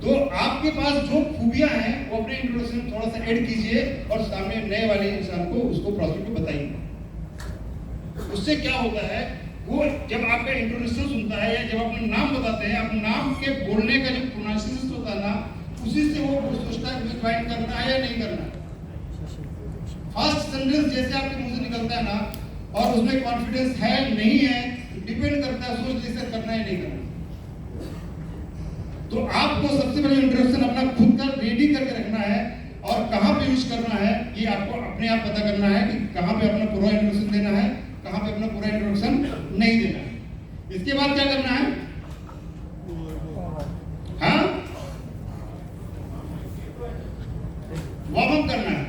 तो आपके पास जो खूबियां हैं वो अपने इंट्रोडक्शन में थोड़ा सा ऐड कीजिए और सामने नए वाले इंसान को उसको प्रोस्पेक्ट को बताइए। उससे क्या होता है, वो जब आपका इंट्रोडक्शन सुनता है या जब अपना नाम बताते हैं, अपने नाम के बोलने का जो प्रोनाउंसिएशन होता है ना, उसी से वो सोचता है मुझे ज्वाइन करना है या नहीं करना है। फर्स्ट सेंटेंस जैसे आपके मुंह से निकलता है ना, और उसमें कॉन्फिडेंस है नहीं है, डिपेंड करता है सोच जैसे करना है नहीं करना। तो आपको सबसे पहले इंट्रोडक्शन अपना खुद का रेडी करके रखना है, और कहां पे यूज करना है ये आपको अपने आप पता करना है कि कहां पे अपना पूरा इंट्रोडक्शन देना है, कहां पे अपना पूरा इंट्रोडक्शन नहीं देना है। इसके बाद क्या करना है, हाँ, वार्म अप करना है।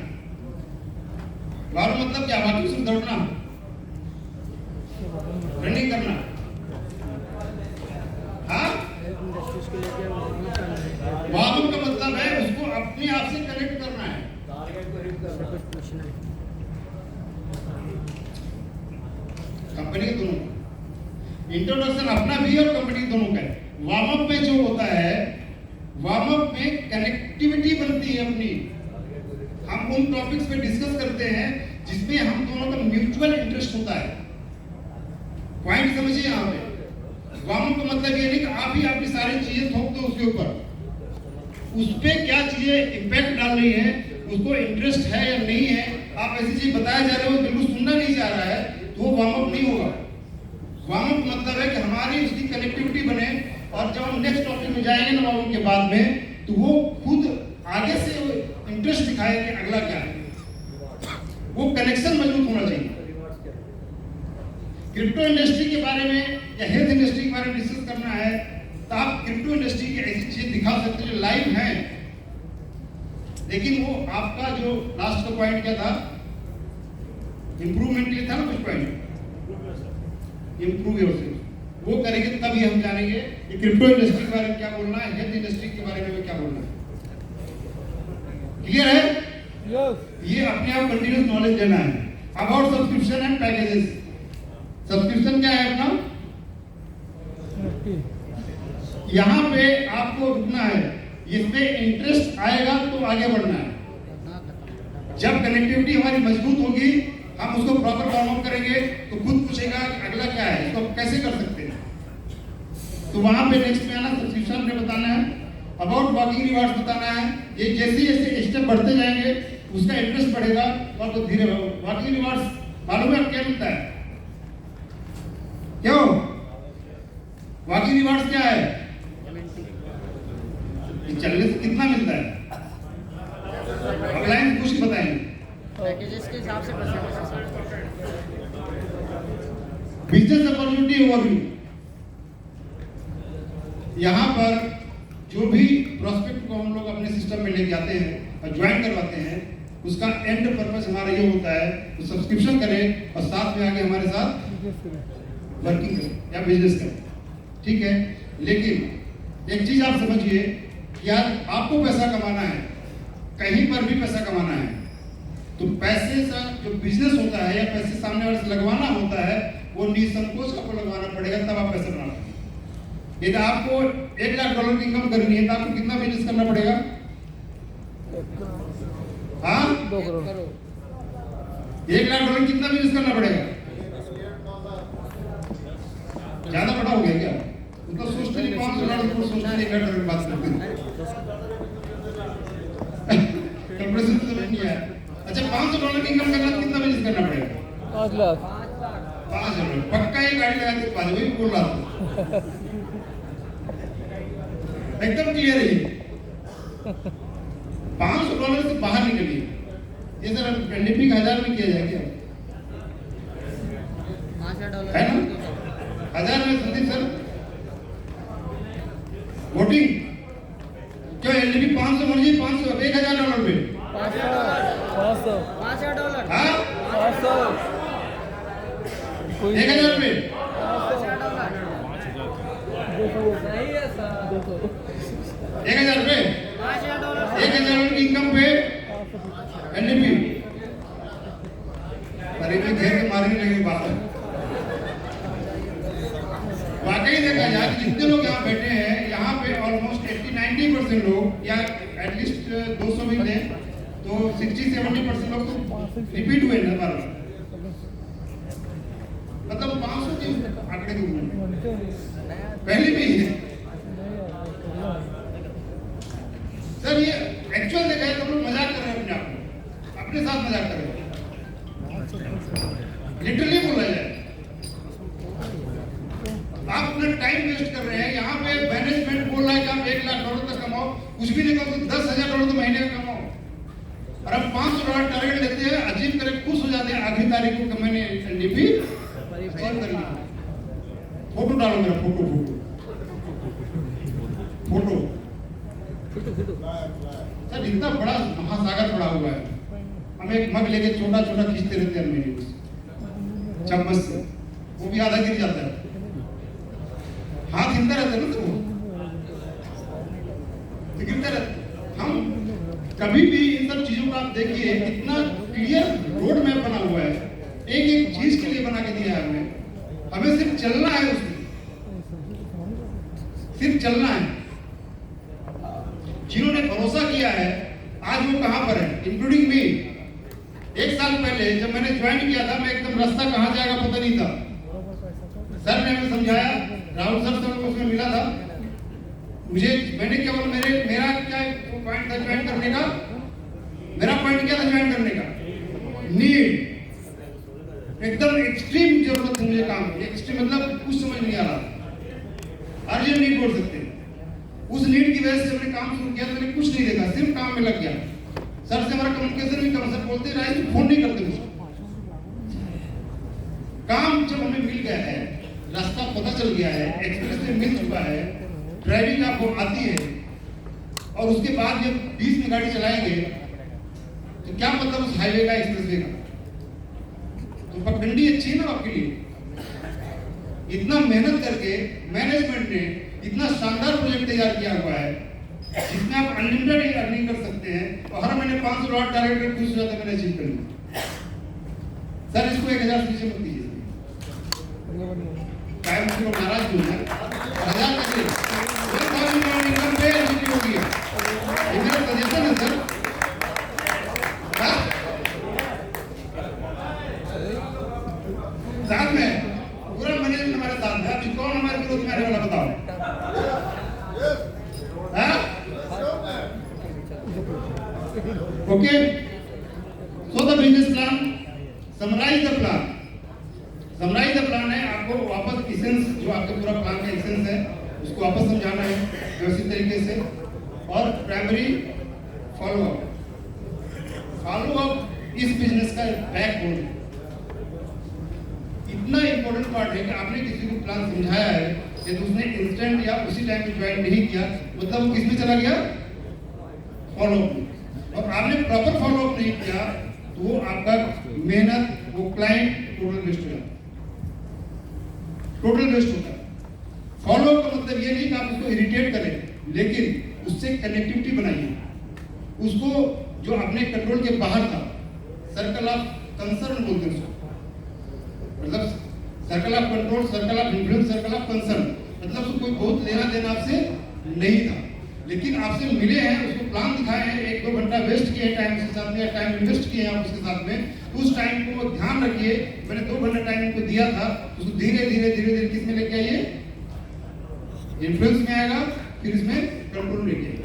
वार्म मतलब क्या, बाकी सिर्फ दौड़ना, रनिंग करना, हाँ। वार्म अप का मतलब है उसको अपने आप से कनेक्ट करना है। कंपनी के दोनों, इंट्रोडक्शन अपना भी और कंपनी दोनों का है। वार्म अप में जो होता है, वार्म अप में कनेक्टिविटी बनती है अपनी। हम उन टॉपिक्स पे डिस्कस करते हैं जिसमें हम दोनों का म्यूचुअल इंटरेस्ट होता है। पॉइंट समझिए यहाँ पे। वार्म अप का मतलब ये नहीं कि आप ही अपनी सारी चीजें थोप दो उसके ऊपर, उस पे क्या चीजें इम्पैक्ट डाल रही है, उसको इंटरेस्ट है या नहीं है, आप ऐसी चीज बताया जा रहे हो बिल्कुल सुनना नहीं जा रहा है, तो वो वार्म अप नहीं होगा। वार्म अप मतलब है कि हमारी उसकी कनेक्टिविटी बने, और जब हम नेक्स्ट टॉपिक में जाएंगे ना वार्म अप के बाद में, तो वो खुद आगे से इंटरेस्ट दिखाए कि अगला क्या है। वो कनेक्शन मजबूत होना चाहिए। क्रिप्टो इंडस्ट्री के बारे में या हेल्थ इंडस्ट्री के बारे में डिस्कस करना है, तो आप क्रिप्टो इंडस्ट्री की ऐसी चीजें दिखा सकते हैं जो लाइव हैं। लेकिन वो आपका जो लास्ट का पॉइंट क्या था, इंप्रूवमेंट के लिए था ना कुछ पॉइंट, इंप्रूव योरसेल्फ, वो करेंगे तभी हम जानेंगे कि क्रिप्टो इंडस्ट्री के बारे में क्या बोलना है, हेल्थ इंडस्ट्री के बारे में क्या बोलना है। क्लियर है? ये अपने आप कंटिन्यूस नॉलेज देना है। About subscription and packages. Subscription क्या है अपना, यहाँ पे आपको रुकना है, इसमें इंटरेस्ट आएगा तो आगे बढ़ना है। जब कनेक्टिविटी हमारी मजबूत होगी, हम उसको प्रॉपर वार्म अप करेंगे, तो खुद पूछेगा कि अगला क्या है, इसको कैसे कर सकते हैं। तो वहां पे नेक्स्ट में आना, सब्सक्रिप्शन में बताना है, अबाउट वॉकिंग रिवार्ड्स बताना है। ये जैसे जैसे स्टेप बढ़ते जाएंगे उसका इंटरेस्ट बढ़ेगा, और तो धीरे वॉकिंग रिवार्ड्स मालूम है क्या मिलता है, क्यों वॉकिंग रिवार्ड्स क्या है, चलने से कितना मिलता है, ऑनलाइन कुछ बताएंगे पैकेजेस के हिसाब से बिजनेस अपॉर्चुनिटी ओवरव्यू। यहाँ पर जो भी प्रोस्पेक्ट को हम लोग अपने सिस्टम में लेके आते हैं और ज्वाइन करवाते हैं, उसका एंड पर्पस हमारा ये होता है तो सब्सक्रिप्शन करें और साथ में आगे हमारे साथ वर्किंग करें या बिजनेस करें, ठीक है। लेकिन एक चीज आप समझिए, यार आपको पैसा कमाना है, कहीं पर भी पैसा कमाना है, तो पैसे से जो बिजनेस होता है या पैसे सामने वाले से लगवाना होता है, वो निसंकोच आपको लगवाना पड़ेगा, तब आप पैसा बना पाएंगे। यदि आपको $1 लाख की इनकम करनी है तो आपको कितना बिजनेस करना पड़ेगा, हाँ 2 करोड़। $1 लाख कितना बिजनेस करना पड़ेगा, ज्यादा बड़ा हो गया क्या, तो सोचते नहीं $500 को सोचते नहीं, $1 लाख की बात करते हैं, कंप्रेशन तो समझ नहीं आया। अच्छा $500 की इनकम करना तो कितना बिजनेस करना पड़ेगा, 5 लाख। 5 लाख पक्का एक गाड़ी लगा के बाद वही बोल रहा था एकदम क्लियर है। $500 से बाहर निकलिए। ये सर लिपिंग 1000 में किया जाए क्या, है ना, 1000 में संदीप सर वोटिंग क्यों, एलडीपी 500 मर्जी 500, अब $1000 पे $500 हाँ 1000 पे $1000 पे $1000 की इनकम पे एलडीपी, अरे भी घेर के मारने लगे बात। वाकई देखा यार, जितने लोग यहाँ बैठे हैं यहाँ पे ऑलमोस्ट 89 90% लोग या एटलीस्ट 200 भी दें तो 60-70% लोग तो रिपीट हुए ना बार मतलब 500 के आंकड़े के ऊपर पहले भी है सर। ये एक्चुअल देखा है तो लोग मजाक कर रहे हैं अपने आप को, अपने साथ मजाक कर रहे हैं, लिटरली बोला जाए। आप अपना टाइम वेस्ट कर रहे हैं। यहाँ पे मैनेजमेंट बोल रहा है कि आप $1 लाख तक कमाओ, कुछ भी नहीं करो तो $10,000 तो महीने का कमाओ, और अब $500 टारगेट लेते हैं, अचीव करके खुश हो जाते हैं। आखिरी तारीख को मैंने एनडीपी अचीव कर लिया। फोटो डालो मेरा, फोटो फोटो फोटो सर, इतना बड़ा महासागर पड़ा हुआ है, हम एक मग लेके छोटा छोटा खींचते रहते हैं मेरे चम्मच से, वो भी आधा गिर जाता है, हाथ हिलता रहता है ना, तो गिरता रहता। हम कभी भी इन सब चीजों को आप देखिए, इतना क्लियर रोड मैप बना हुआ है, एक एक चीज के लिए बना के दिया है हमें सिर्फ चलना है, उसमें सिर्फ चलना है। जिन्होंने भरोसा किया है आज वो कहां पर है, इंक्लूडिंग मी। 1 साल पहले जब मैंने ज्वाइन किया था, मैं एकदम रास्ता कहां जाएगा पता नहीं था। सर ने हमें समझाया, राहुल सर से उसमें मिला था मैंने केवल मेरा क्या पॉइंट था ज्वाइन करने का, मेरा पॉइंट क्या था ज्वाइन करने का, नीड, एकदम एक्सट्रीम जरूरत थी मुझे काम की। एक्सट्रीम मतलब कुछ समझ नहीं आ रहा, अर्जेंट नीड बोल सकते हैं। उस नीड की वजह से मैंने काम शुरू किया, तो मैंने कुछ नहीं देखा, सिर्फ काम में लग गया। सर से हमारा कम्युनिकेशन भी कम, सर बोलते राइस फोन नहीं करते मुझे। काम जब हमें मिल गया है, रास्ता पता चल गया है, एक्सप्रेस में मिल चुका है, ड्राइविंग आपको आती है, और उसके बाद जब 20 में गाड़ी चलाएंगे तो क्या मतलब उस हाईवे का, एक्सप्रेसवे का, तो पगडंडी अच्छी है ना आपके लिए। इतना मेहनत करके मैनेजमेंट ने इतना शानदार प्रोजेक्ट तैयार किया हुआ है जिसमें आप अनलिमिटेड अर्निंग कर सकते हैं, और हर महीने $500 टारगेट कर खुश हो जाते, मैंने अचीव कर लिया। सर इसको 1000 पीछे मत दीजिए, चाहे मुझे लोग नाराज हो जाए, 1000 कैसे इनकम पे एलिजिबिलिटी होगी, ये मेरा सजेशन है सर। साथ में पूरा मैनेजमेंट हमारे साथ है। अभी कौन हमारे विरोध में आने वाला बताओ? Okay, so the business plan, summarise the plan. Summarise the plan है आपको वापस एसेंस, जो आपके पूरा प्लान का एसेंस है उसको वापस समझाना है व्यवस्थित तरीके से, और प्राइमरी फॉलोअप। फॉलोअप इस बिजनेस का बैकबोन है। इतना इंपॉर्टेंट पार्ट है कि आपने किसी को प्लान समझाया है, यदि उसने इंस्टेंट या उसी टाइम में ज्वाइन नहीं किया, मतलब वो किस में चला गया, फॉलोअप में। और आपने प्रॉपर फॉलोअप नहीं किया तो वो आपका मेहनत, वो क्लाइंट टोटल वेस्ट हो जाता, टोटल वेस्ट होता है। फॉलोअप का मतलब ये नहीं कि आप उसको इरिटेट करें, लेकिन उससे कनेक्टिविटी बनाइए, उसको जो अपने कंट्रोल के बाहर था, सर्कल ऑफ कंसर्न बोलते हैं उसको, मतलब circle of control, circle of influence, circle of concern, मतलब उसको कोई बहुत लेना देना आपसे नहीं था, लेकिन आपसे मिले हैं, उसको प्लान दिखाए हैं, 1-2 घंटा वेस्ट किए टाइम उसके साथ में, या टाइम इन्वेस्ट किए हैं आप उसके साथ में, उस टाइम को ध्यान रखिए। मैंने 2 घंटा टाइम उनको दिया था, उसको धीरे धीरे किस में लेके आइए, इन्फ्लुएंस में आएगा, फिर इसमें कंट्रोल लेके आइए,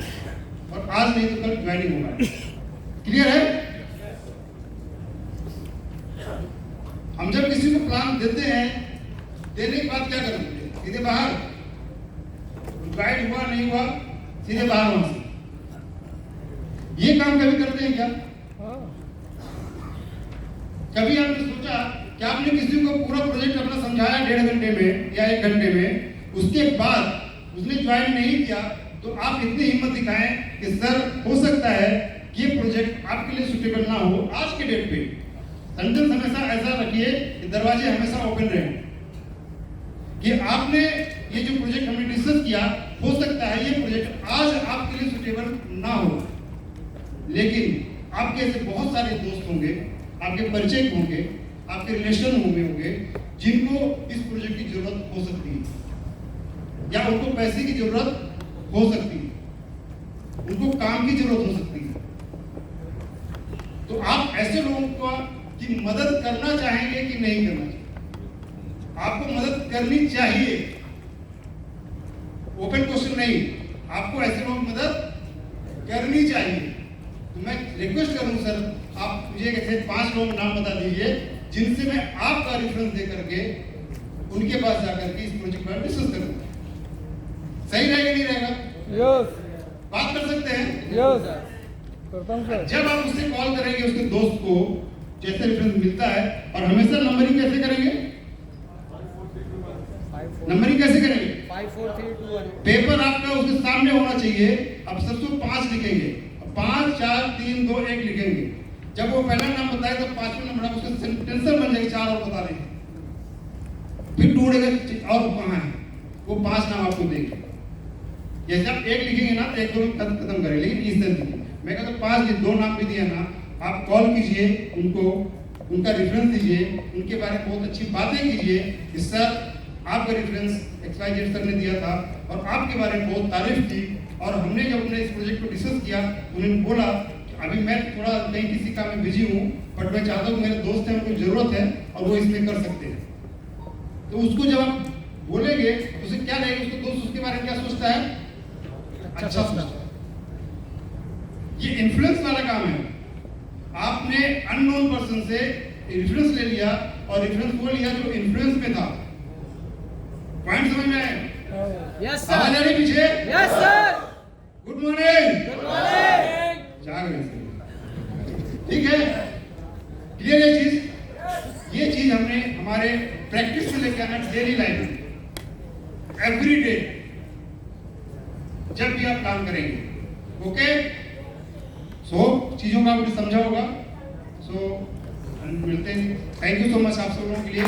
और आज नहीं तो कल ज्वाइनिंग होगा। क्लियर है? हम जब किसी को प्लान देते हैं, देने के बाद क्या करेंगे, सीधे बाहर, गाइड हुआ नहीं हुआ सीधे बाहर वहां से, ये काम कभी करते हैं क्या? कभी आपने सोचा कि आपने किसी को पूरा प्रोजेक्ट अपना समझाया 1.5 घंटे में या 1 घंटे में, उसके बाद उसने ज्वाइन नहीं किया, तो आप इतनी हिम्मत दिखाएं कि सर हो सकता है कि ये प्रोजेक्ट आपके लिए सुटेबल ना हो आज के डेट पे। सेंटेंस हमेशा ऐसा रखिए कि दरवाजे हमेशा ओपन रहे, कि आपने ये जो प्रोजेक्ट हमने डिस्कस किया, हो सकता है ये प्रोजेक्ट आज आपके लिए सुटेबल ना हो, लेकिन आपके ऐसे बहुत सारे दोस्त होंगे, आपके परिचय होंगे, आपके रिलेशन होंगे जिनको इस प्रोजेक्ट की जरूरत हो सकती है, या उनको पैसे की जरूरत हो सकती है। उनको काम की जरूरत हो सकती है। तो आप ऐसे लोगों को की मदद करना चाहेंगे कि नहीं करना चाहिए? आपको मदद करनी चाहिए, ओपन क्वेश्चन नहीं, आपको ऐसे लोगों की मदद करनी चाहिए। तो मैं रिक्वेस्ट करूं सर, आप मुझे कैसे 5 लोगों के नाम बता दीजिए जिनसे मैं आपका रेफरेंस दे करके उनके पास जाकर के इस प्रोजेक्ट पर डिस्कस करूंगा। सही रहेगा नहीं रहेगा? यस बात कर सकते हैं? यस करता हूँ सर। जब आप उससे कॉल करेंगे उसके दोस्त को जैसे रेफरेंस मिलता है, और हमेशा नंबरिंग कैसे करेंगे? नंबरिंग कैसे करेंगे? 5 4 3 2 1 पेपर आपका उसके सामने होना चाहिए। अब सबसे 5 लिखेंगे, 5 4 3 2 1 लिखेंगे। जब वो पहला नाम बताए तो 5वें नंबर आप उसका टेंशन बन जाएगी, 4 और बता रहे हैं, फिर ढूंढेगा और कहाँ है, वो 5 नाम आपको देंगे। जैसे आप 1 लिखेंगे ना तो 1 2 खत्म करें, लेकिन इस तरह लिखिए। मैं कहता हूँ 5 2 नाम भी दिया ना, आप कॉल कीजिए उनको, उनका रेफरेंस दीजिए, उनके बारे में बहुत अच्छी बातें कीजिए कि सर आपका रेफरेंस XYZ सर ने दिया था और आपके बारे में बहुत तारीफ की, और हमने जब हमने इस प्रोजेक्ट को डिस्कस किया उन्होंने बोला अभी मैं थोड़ा कहीं किसी काम में बिजी हूँ, बट मैं चाहता हूँ मेरे दोस्त हैं उनको जरूरत है और वो इसमें कर सकते हैं। तो उसको जब आप बोलेंगे तो उसे क्या लगेगा, उसको दोस्त उसके बारे में क्या सोचता है? अच्छा सोचता है। ये इन्फ्लुएंस वाला काम है। आपने अननोन पर्सन से रेफरेंस ले लिया और रेफरेंस वो लिया जो इन्फ्लुएंस में था। पॉइंट समझ में आए? यस आवाज आ सर रही पीछे? Yes sir good morning. Good morning जाग रहे हैं। ठीक है, क्लियर है चीज? ये चीज हमने हमारे प्रैक्टिस से लेकर आना डेली लाइफ में, एवरी डे, जब भी आप काम करेंगे। ओके, सो चीजों का आपको समझा होगा। सो मिलते हैं। थैंक यू सो मच आप सब लोगों के लिए।